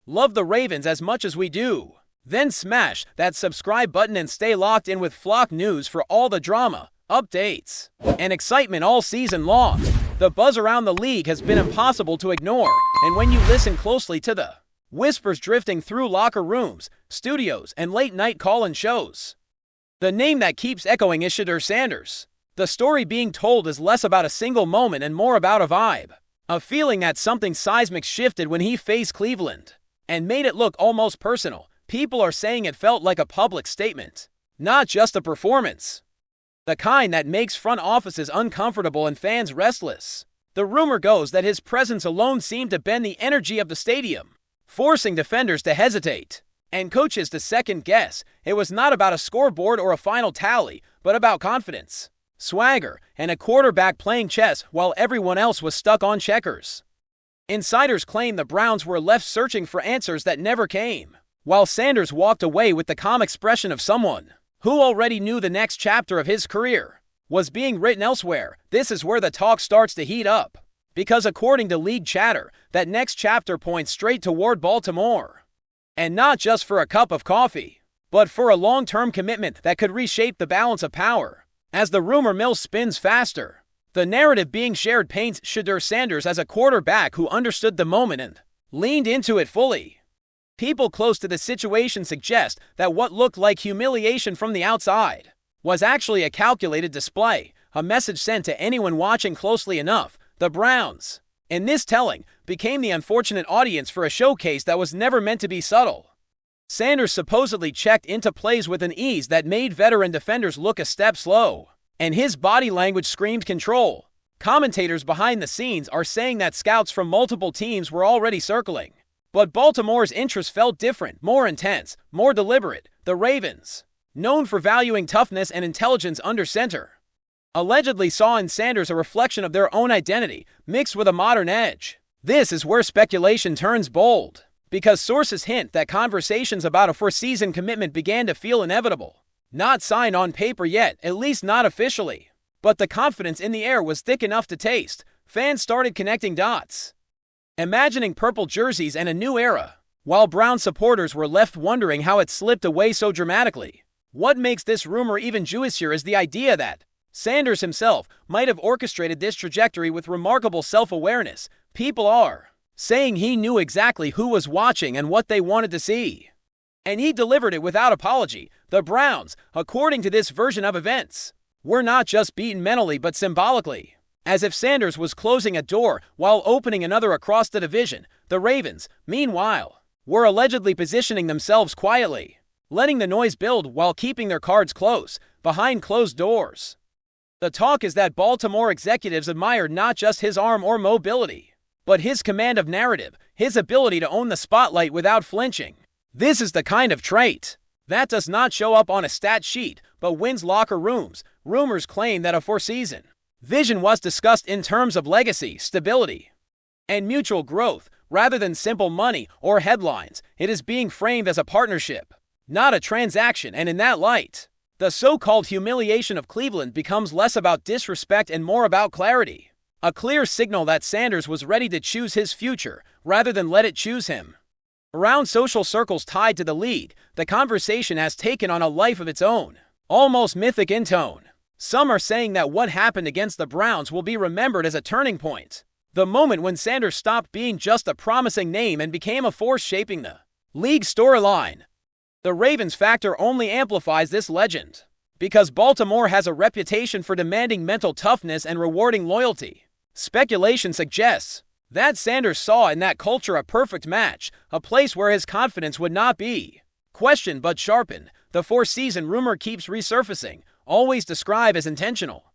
Love the Ravens as much as we do? Then smash that subscribe button and stay locked in with Flock News for all the drama, updates, and excitement all season long. The buzz around the league has been impossible to ignore, and when you listen closely to the whispers drifting through locker rooms, studios, and late-night call-in shows, the name that keeps echoing is Shedeur SANDERS. The story being told is less about a single moment and more about a vibe. A feeling that something seismic shifted when he faced Cleveland and made it look almost personal. People are saying it felt like a public statement, not just a performance. The kind that makes front offices uncomfortable and fans restless. The rumor goes that his presence alone seemed to bend the energy of the stadium, forcing defenders to hesitate and coaches to second guess. It was not about a scoreboard or a final tally, but about confidence, swagger, and a quarterback playing chess while everyone else was stuck on checkers. Insiders claim the Browns were left searching for answers that never came, while Sanders walked away with the calm expression of someone who already knew the next chapter of his career was being written elsewhere. This is where the talk starts to heat up, because according to league chatter, that next chapter points straight toward Baltimore. And not just for a cup of coffee, but for a long-term commitment that could reshape the balance of power. As the rumor mill spins faster, the narrative being shared paints Shedeur SANDERS as a quarterback who understood the moment and leaned into it fully. People close to the situation suggest that what looked like humiliation from the outside was actually a calculated display, a message sent to anyone watching closely enough. The Browns, in this telling, became the unfortunate audience for a showcase that was never meant to be subtle. Sanders supposedly checked into plays with an ease that made veteran defenders look a step slow, and his body language screamed control. Commentators behind the scenes are saying that scouts from multiple teams were already circling. But Baltimore's interest felt different, more intense, more deliberate. The Ravens, known for valuing toughness and intelligence under center, allegedly saw in Sanders a reflection of their own identity, mixed with a modern edge. This is where speculation turns bold, because sources hint that conversations about a four-season commitment began to feel inevitable. Not signed on paper yet, at least not officially. But the confidence in the air was thick enough to taste. Fans started connecting dots, imagining purple jerseys and a new era, while Brown supporters were left wondering how it slipped away so dramatically. What makes this rumor even juicier is the idea that Sanders himself might have orchestrated this trajectory with remarkable self-awareness. People are saying he knew exactly who was watching and what they wanted to see, and he delivered it without apology. The Browns, according to this version of events, were not just beaten mentally but symbolically, as if Sanders was closing a door while opening another across the division. The Ravens, meanwhile, were allegedly positioning themselves quietly, letting the noise build while keeping their cards close, behind closed doors. The talk is that Baltimore executives admired not just his arm or mobility, but his command of narrative, his ability to own the spotlight without flinching. This is the kind of trait that does not show up on a stat sheet, but wins locker rooms. Rumors claim that a four-season vision was discussed in terms of legacy, stability, and mutual growth. Rather than simple money or headlines, it is being framed as a partnership, not a transaction, and in that light, the so-called humiliation of Cleveland becomes less about disrespect and more about clarity. A clear signal that Sanders was ready to choose his future rather than let it choose him. Around social circles tied to the league, the conversation has taken on a life of its own, almost mythic in tone. Some are saying that what happened against the Browns will be remembered as a turning point, the moment when Sanders stopped being just a promising name and became a force shaping the league storyline. The Ravens factor only amplifies this legend, because Baltimore has a reputation for demanding mental toughness and rewarding loyalty. Speculation suggests that Sanders saw in that culture a perfect match, a place where his confidence would not be questioned but sharpened. The four-season rumor keeps resurfacing, always described as intentional,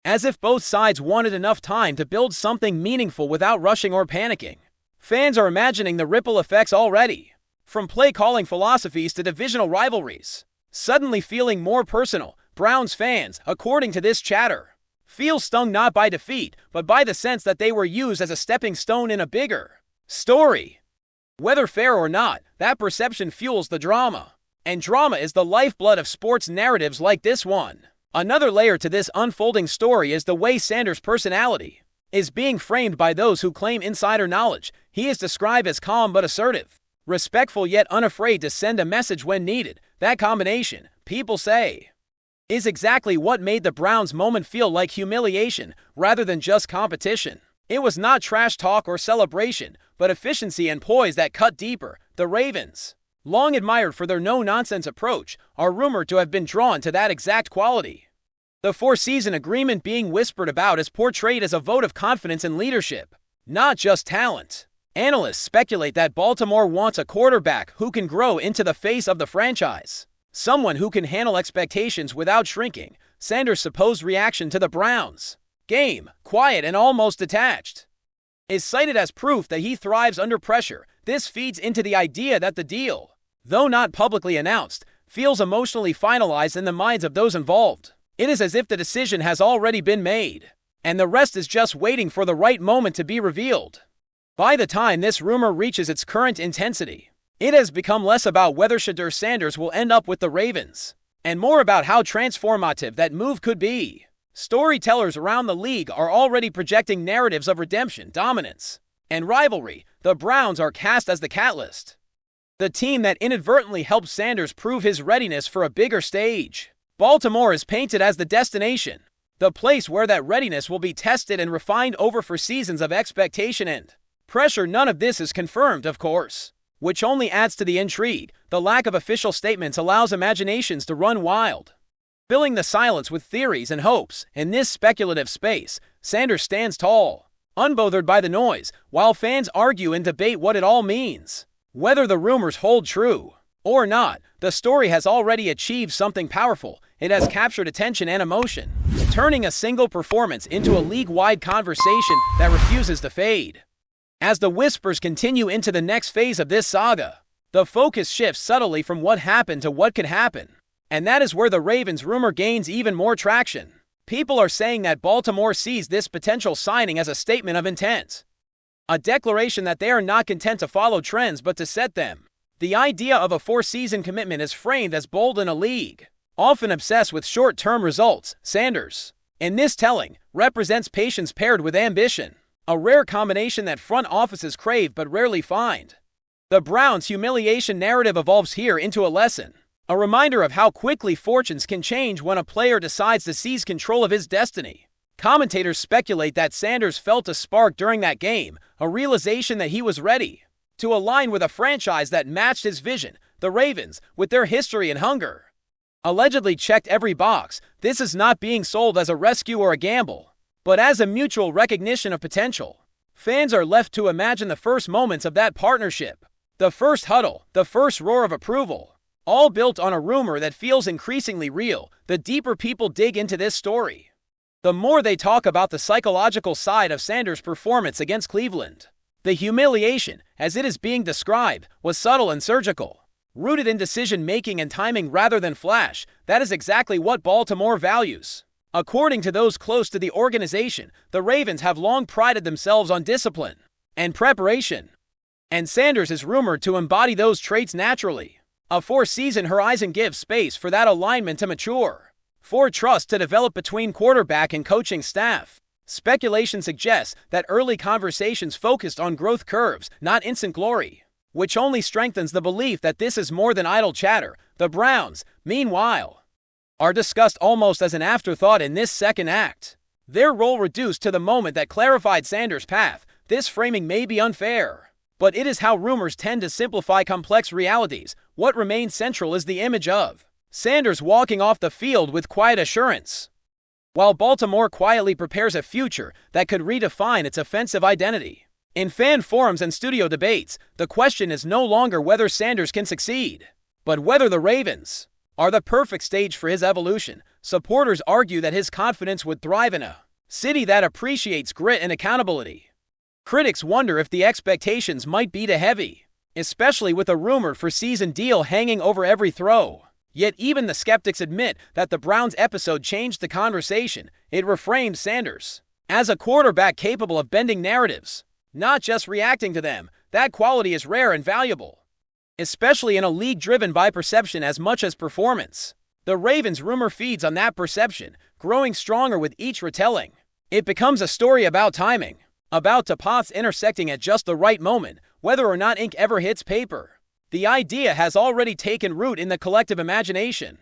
as if both sides wanted enough time to build something meaningful without rushing or panicking. Fans are imagining the ripple effects already, from play-calling philosophies to divisional rivalries, suddenly feeling more personal. Browns fans, according to this chatter, feel stung not by defeat, but by the sense that they were used as a stepping stone in a bigger story. Whether fair or not, that perception fuels the drama. And drama is the lifeblood of sports narratives like this one. Another layer to this unfolding story is the way Sanders' personality is being framed by those who claim insider knowledge. He is described as calm but assertive, Respectful yet unafraid to send a message when needed, that combination, people say, is exactly what made the Browns' moment feel like humiliation rather than just competition. It was not trash talk or celebration, but efficiency and poise that cut deeper. The Ravens, long admired for their no-nonsense approach, are rumored to have been drawn to that exact quality. The four-season agreement being whispered about is portrayed as a vote of confidence in leadership, not just talent. Analysts speculate that Baltimore wants a quarterback who can grow into the face of the franchise, someone who can handle expectations without shrinking. Sanders' supposed reaction to the Browns' game, quiet and almost detached, is cited as proof that he thrives under pressure. This feeds into the idea that the deal, though not publicly announced, feels emotionally finalized in the minds of those involved. It is as if the decision has already been made, and the rest is just waiting for the right moment to be revealed. By the time this rumor reaches its current intensity, it has become less about whether Shedeur Sanders will end up with the Ravens, and more about how transformative that move could be. Storytellers around the league are already projecting narratives of redemption, dominance, and rivalry. The Browns are cast as the catalyst, the team that inadvertently helped Sanders prove his readiness for a bigger stage. Baltimore is painted as the destination, the place where that readiness will be tested and refined over for seasons of expectation and pressure. None of this is confirmed, of course, which only adds to the intrigue. The lack of official statements allows imaginations to run wild, filling the silence with theories and hopes. In this speculative space, Sanders stands tall, unbothered by the noise, while fans argue and debate what it all means. Whether the rumors hold true or not, the story has already achieved something powerful. It has captured attention and emotion, turning a single performance into a league-wide conversation that refuses to fade. As the whispers continue into the next phase of this saga, the focus shifts subtly from what happened to what could happen. And that is where the Ravens rumor gains even more traction. People are saying that Baltimore sees this potential signing as a statement of intent, a declaration that they are not content to follow trends but to set them. The idea of a four-season commitment is framed as bold in a league often obsessed with short-term results. Sanders, in this telling, represents patience paired with ambition, a rare combination that front offices crave but rarely find. The Browns' humiliation narrative evolves here into a lesson, a reminder of how quickly fortunes can change when a player decides to seize control of his destiny. Commentators speculate that Sanders felt a spark during that game, a realization that he was ready to align with a franchise that matched his vision. The Ravens, with their history and hunger, allegedly checked every box. This is not being sold as a rescue or a gamble, but as a mutual recognition of potential. Fans are left to imagine the first moments of that partnership, the first huddle, the first roar of approval, all built on a rumor that feels increasingly real. The deeper people dig into this story, the more they talk about the psychological side of Sanders' performance against Cleveland. The humiliation, as it is being described, was subtle and surgical, rooted in decision-making and timing rather than flash. That is exactly what Baltimore values. According to those close to the organization, the Ravens have long prided themselves on discipline and preparation, and Sanders is rumored to embody those traits naturally. A four-season horizon gives space for that alignment to mature, for trust to develop between quarterback and coaching staff. Speculation suggests that early conversations focused on growth curves, not instant glory, which only strengthens the belief that this is more than idle chatter. The Browns, meanwhile, are discussed almost as an afterthought in this second act, their role reduced to the moment that clarified Sanders' path. This framing may be unfair, but it is how rumors tend to simplify complex realities. What remains central is the image of Sanders walking off the field with quiet assurance, while Baltimore quietly prepares a future that could redefine its offensive identity. In fan forums and studio debates, the question is no longer whether Sanders can succeed, but whether the Ravens are the perfect stage for his evolution. Supporters argue that his confidence would thrive in a city that appreciates grit and accountability. Critics wonder if the expectations might be too heavy, especially with a rumored four-season deal hanging over every throw. Yet even the skeptics admit that the Browns episode changed the conversation. It reframed Sanders as a quarterback capable of bending narratives, not just reacting to them. That quality is rare and valuable, especially in a league driven by perception as much as performance. The Ravens rumor feeds on that perception, growing stronger with each retelling. It becomes a story about timing, about two paths intersecting at just the right moment. whether or not ink ever hits paper. The idea has already taken root in the collective imagination,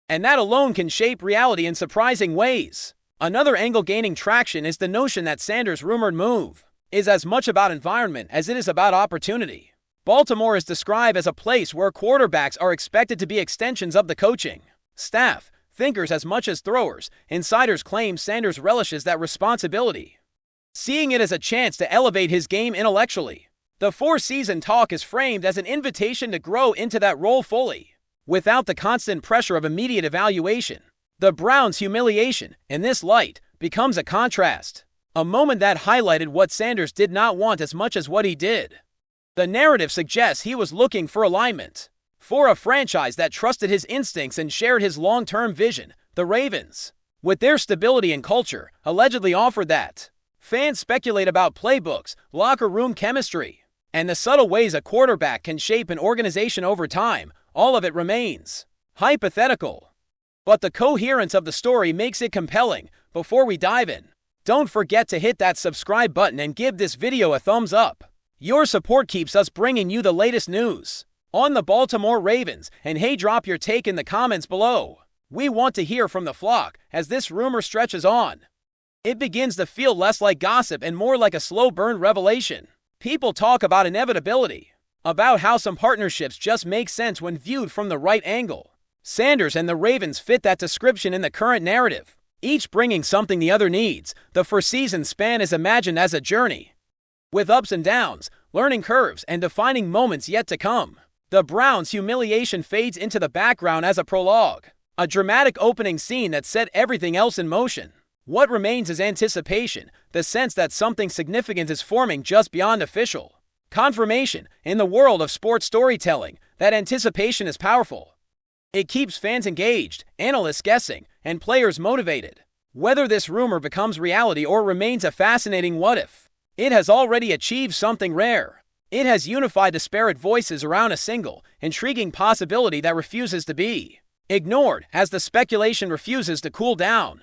and that alone can shape reality in surprising ways. Another angle gaining traction is the notion that Sanders' rumored move is as much about environment as it is about opportunity. Baltimore is described as a place where quarterbacks are expected to be extensions of the coaching staff, thinkers as much as throwers. Insiders claim Sanders relishes that responsibility, seeing it as a chance to elevate his game intellectually. The four-season talk is framed as an invitation to grow into that role fully, without the constant pressure of immediate evaluation. The Browns' humiliation, in this light, becomes a contrast, a moment that highlighted what Sanders did not want as much as what he did. The narrative suggests he was looking for alignment, for a franchise that trusted his instincts and shared his long-term vision. The Ravens, with their stability and culture, allegedly offered that. Fans speculate about playbooks, locker room chemistry, and the subtle ways a quarterback can shape an organization over time. All of it remains hypothetical, but the coherence of the story makes it compelling. Before we dive in, don't forget to hit that subscribe button and give this video a thumbs up. Your support keeps us bringing you the latest news on the Baltimore Ravens, and hey, drop your take in the comments below. We want to hear from the flock as this rumor stretches on. It begins to feel less like gossip and more like a slow burn revelation. People talk about inevitability, about how some partnerships just make sense when viewed from the right angle. Sanders and the Ravens fit that description in the current narrative, each bringing something the other needs. The four-season span is imagined as a journey, with ups and downs, learning curves, and defining moments yet to come. The Browns' humiliation fades into the background as a prologue, a dramatic opening scene that set everything else in motion. What remains is anticipation, the sense that something significant is forming just beyond official confirmation. In the world of sports storytelling, that anticipation is powerful. It keeps fans engaged, analysts guessing, and players motivated. Whether this rumor becomes reality or remains a fascinating what-if, it has already achieved something rare. It has unified disparate voices around a single, intriguing possibility that refuses to be ignored as the speculation refuses to cool down.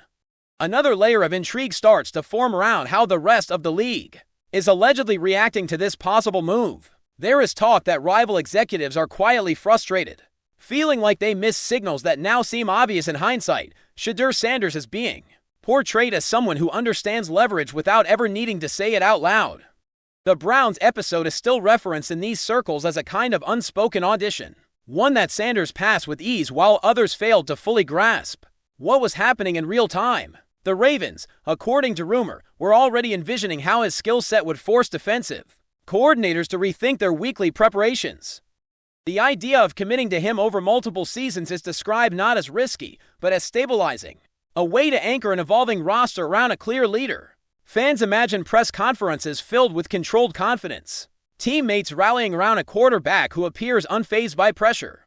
Another layer of intrigue starts to form around how the rest of the league is allegedly reacting to this possible move. There is talk that rival executives are quietly frustrated, feeling like they missed signals that now seem obvious in hindsight. Shedeur Sanders is being portrayed as someone who understands leverage without ever needing to say it out loud. The Browns episode is still referenced in these circles as a kind of unspoken audition, one that Sanders passed with ease while others failed to fully grasp what was happening in real time. The Ravens, according to rumor, were already envisioning how his skill set would force defensive coordinators to rethink their weekly preparations. The idea of committing to him over multiple seasons is described not as risky, but as stabilizing, a way to anchor an evolving roster around a clear leader. Fans imagine press conferences filled with controlled confidence, teammates rallying around a quarterback who appears unfazed by pressure.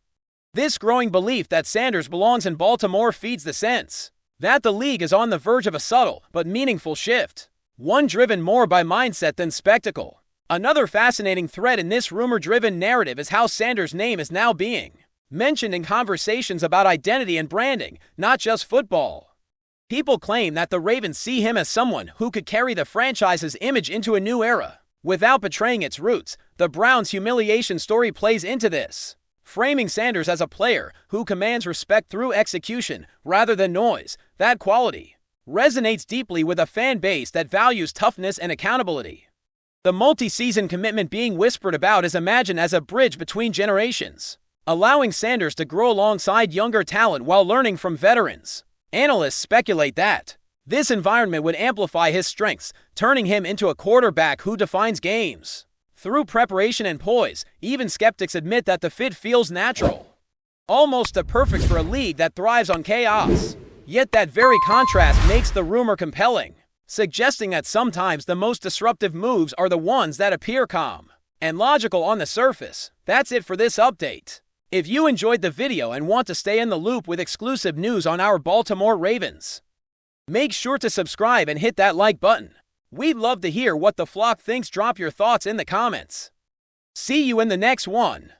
This growing belief that Sanders belongs in Baltimore feeds the sense that the league is on the verge of a subtle but meaningful shift, one driven more by mindset than spectacle. Another fascinating thread in this rumor-driven narrative is how Sanders' name is now being mentioned in conversations about identity and branding, not just football. People claim that the Ravens see him as someone who could carry the franchise's image into a new era without betraying its roots. The Browns' humiliation story plays into this, framing Sanders as a player who commands respect through execution rather than noise. That quality resonates deeply with a fan base that values toughness and accountability. The multi-season commitment being whispered about is imagined as a bridge between generations, allowing Sanders to grow alongside younger talent while learning from veterans. Analysts speculate that this environment would amplify his strengths, turning him into a quarterback who defines games through preparation and poise. Even skeptics admit that the fit feels natural, almost perfect for a league that thrives on chaos. Yet that very contrast makes the rumor compelling, suggesting that sometimes the most disruptive moves are the ones that appear calm and logical on the surface. That's it for this update. If you enjoyed the video and want to stay in the loop with exclusive news on our Baltimore Ravens, make sure to subscribe and hit that like button. We'd love to hear what the flock thinks. Drop your thoughts in the comments. See you in the next one.